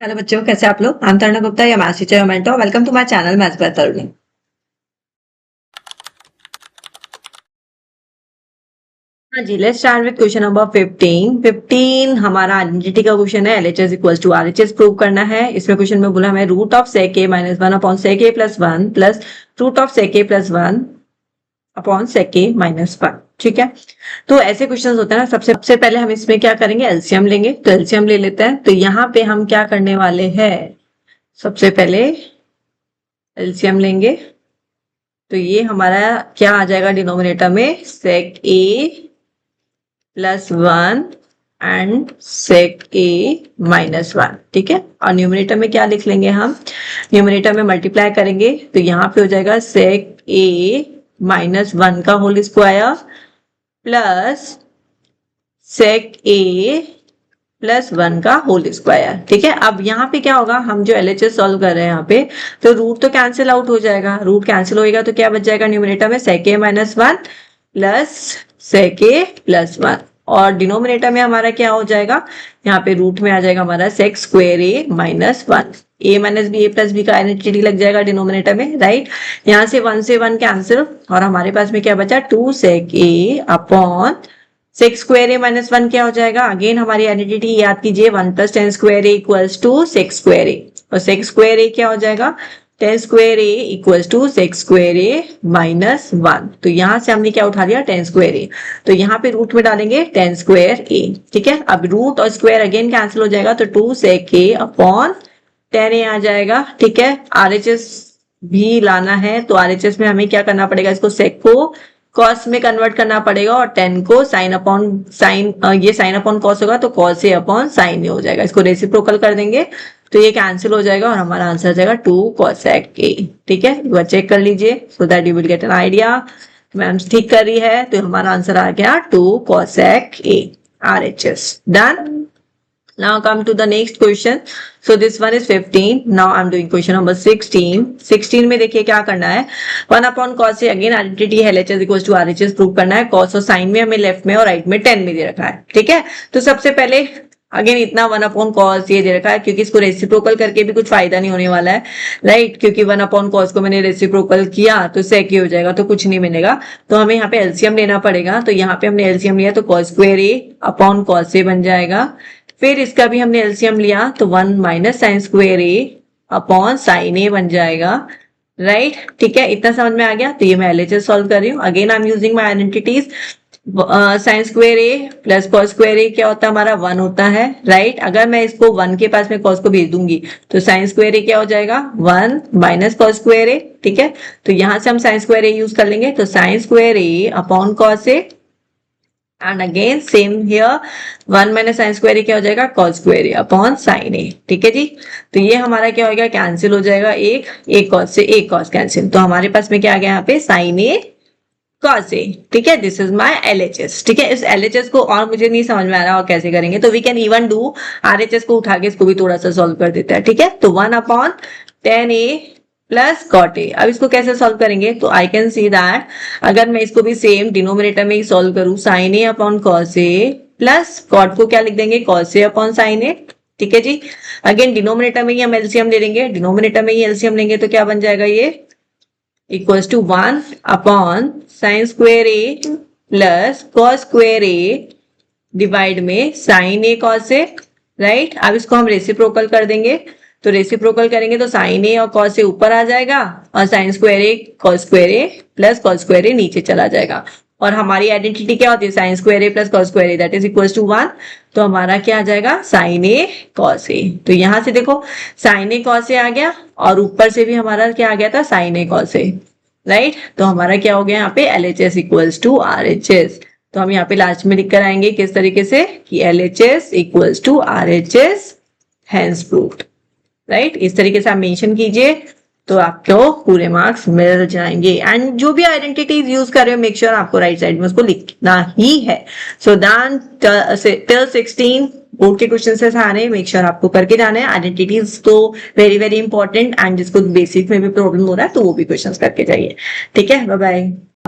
Hello बच्चों, कैसे आप लोग। I'm Taruna Gupta, your maths teacher mentor. Welcome to my channel maths by Taruni. हाँ जी, let's start with question number 15 हमारा आइडेंटिटी का क्वेश्चन है। LHS equals to RHS prove करना है। इसमें क्वेश्चन में बोला हमें root of sec a minus 1 upon sec a plus 1 plus root of sec a plus 1 upon sec a minus 1। ठीक है, तो ऐसे क्वेश्चंस होते हैं ना। सबसे पहले हम इसमें क्या करेंगे, एलसीएम लेंगे। तो एलसीएम ले लेते हैं। तो यहाँ पे हम क्या करने वाले हैं, सबसे पहले एलसीएम लेंगे। तो ये हमारा क्या आ जाएगा डिनोमिनेटर में, sec a plus 1 and sec a minus 1। ठीक है, और न्यूमरेटर में क्या लिख लेंगे हम, न्यूमरेटर में मल्टीप्लाई करेंगे। तो यहाँ पे हो जाएगा sec a माइनस 1 का whole square plus sec a plus 1 का होल स्क्वायर। ठीक है, अब यहाँ पे क्या होगा, हम जो LHS सॉल्व कर रहे हैं यहाँ पे, तो रूट तो कैंसिल आउट हो जाएगा। रूट कैंसिल होएगा तो क्या बच जाएगा न्यूमरेटर में, sec a minus 1 plus sec a plus 1। और डिनोमिनेटर में हमारा क्या हो जाएगा, यहाँ पे रूट में आ जाएगा हमारा sec square a minus 1। a minus B, a plus B का आइडेंटिटी लग जाएगा डिनोमिनेटर में, राइट। यहाँ से 1 कैंसिल, और हमारे पास में क्या बचा, 2 sec a upon sex square A minus 1 क्या हो जाएगा, अगेन हमारी आइडेंटिटी याद कीजिए, 1 plus tan square A equals to sec square A. और सेक्स स्क्वायर ए क्या हो जाएगा, tan square A equals to sec square A minus 1। तो यहां से हमने क्या उठा लिया, टेन स्क्वायर ए। तो यहाँ पे रूट में डालेंगे टेन स्क्वायर ए। ठीक है, अब रूट और स्क्वायर अगेन कैंसिल हो जाएगा, तो 2 sec a अपॉन 10a आ जाएगा। ठीक है, RHS भी लाना है, तो RHS में हमें क्या करना पड़ेगा, इसको sec को कॉस में कन्वर्ट करना पड़ेगा, और 10 को साइन अपॉन साइन, ये साइन अपॉन कॉस होगा तो कॉस ए अपॉन साइन ए हो जाएगा। इसको रेसिप्रोकल कर देंगे तो ये कैंसिल हो जाएगा, और हमारा आंसर आ जाएगा 2 cosec a। ठीक है, एक बार चेक कर लीजिए so that you will get an idea. Ma'am ठीक कर रही है, तो हमारा आंसर आ गया 2 cosec a RHS। Done. Now come to the next question. So this one is 15. Now I'm doing question number 16. 16 में देखिए क्या करना है, 1 अपॉन कॉस से अगेन आइडेंटिटी है LHS equals to RHS prove करना है। कॉस और साइन में हमें लेफ्ट में और राइट में 10 में दे रखा है। ठीक है, तो सबसे पहले अगेन इतना 1 अपॉन कॉस ये दे रखा है, क्योंकि इसको रेसिप्रोकल करके भी कुछ फायदा नहीं होने वाला है, राइट। क्योंकि 1 अपॉन कॉस को मैंने रेसिप्रोकल किया तो sec ही हो जाएगा, तो कुछ नहीं मिलेगा। तो हमें यहाँ पे एलसीएम लेना पड़ेगा। तो यहाँ पे हमने एलसीएम लिया, तो cos square A upon cos ए बन जाएगा। फिर इसका भी हमने एलसीएम लिया, तो 1 minus sine square A upon sine ए बन जाएगा, राइट। ठीक है, इतना समझ में आ गया। तो ये मैं LHS सॉल्व कर रही हूँ। Again I am using my identities. Sine square A plus cos square A क्या होता है हमारा, 1 होता है, राइट। अगर मैं इसको 1 के पास में कॉस को भेज दूंगी तो साइन स्क्वायर ए क्या हो जाएगा, 1 माइनस कॉस स्क्वायर ए। ठीक है, तो यहां से हम साइन स्क्वायर ए यूज कर लेंगे, तो sine square A upon cos A, and again same here 1 minus sine square A क्या हो जाएगा, cos square A upon sine A. ठीक है जी, तो ये हमारा क्या होगा, कैंसिल हो जाएगा, एक कॉस से एक कॉस कैंसिल। तो हमारे पास में क्या आ गया यहाँ पे, साइन ए कॉस ए। ठीक है, दिस इज माय LHS। ठीक है, इस LHS को और मुझे नहीं समझ में आ रहा और कैसे करेंगे, तो we can even do RHS को उठा के इसको भी थोड़ा सा सॉल्व कर देते हैं। ठीक है, तो 1 upon 10a plus cot A. अब इसको कैसे सॉल्व करेंगे, तो आई कैन सी दैट अगर मैं इसको भी सेम डिनोमिनेटर में ही सॉल्व करूं, साइन ए अपॉन कॉस ए प्लस कॉट को क्या लिख देंगे, cos A upon sine A. ठीक है जी, अगेन डिनोमिनेटर में ही हम एलसीएम ले लेंगे। डिनोमिनेटर में ही एलसीएम लेंगे तो क्या बन जाएगा, ये equals to 1 upon sine square A plus cos square A divide में sine A cos A, right. अब इसको हम रेसिप्रोकल कर देंगे, तो रेसिप्रोकल करेंगे तो साइन ए और कॉस ए ऊपर आ जाएगा, और sine square A cos square A plus cos square A नीचे चला जाएगा। और हमारी आइडेंटिटी क्या होती है, sine square A plus cos square A that is equals to 1। तो हमारा क्या आ जाएगा, साइन ए कॉस ए। तो यहां से देखो साइन ए कॉस ए आ गया, और ऊपर से भी हमारा क्या आ गया था, sign A cos A, right. तो हमारा क्या हो गया यहाँ पे, LHS इक्वल्स टू RHS। तो हम यहाँ पे लास्ट में लिख कर आएंगे किस तरीके से, कि LHS equals to RHS hence proved, right. इस तरीके से आप मेंशन कीजिए तो आपको पूरे मार्क्स मिल जाएंगे। एंड जो भी आइडेंटिटीज यूज कर रहे हो, मेक श्योर आपको राइट साइड में उसको लिखना ही है। सो दैन टिल 16 बोर्ड के क्वेश्चन से सारे मेक श्योर आपको करके जाना है। आइडेंटिटीज तो वेरी वेरी इंपॉर्टेंट, एंड जिसको बेसिक में भी प्रॉब्लम हो रहा है तो वो भी क्वेश्चन करके जाइए। ठीक है, बाय बाय।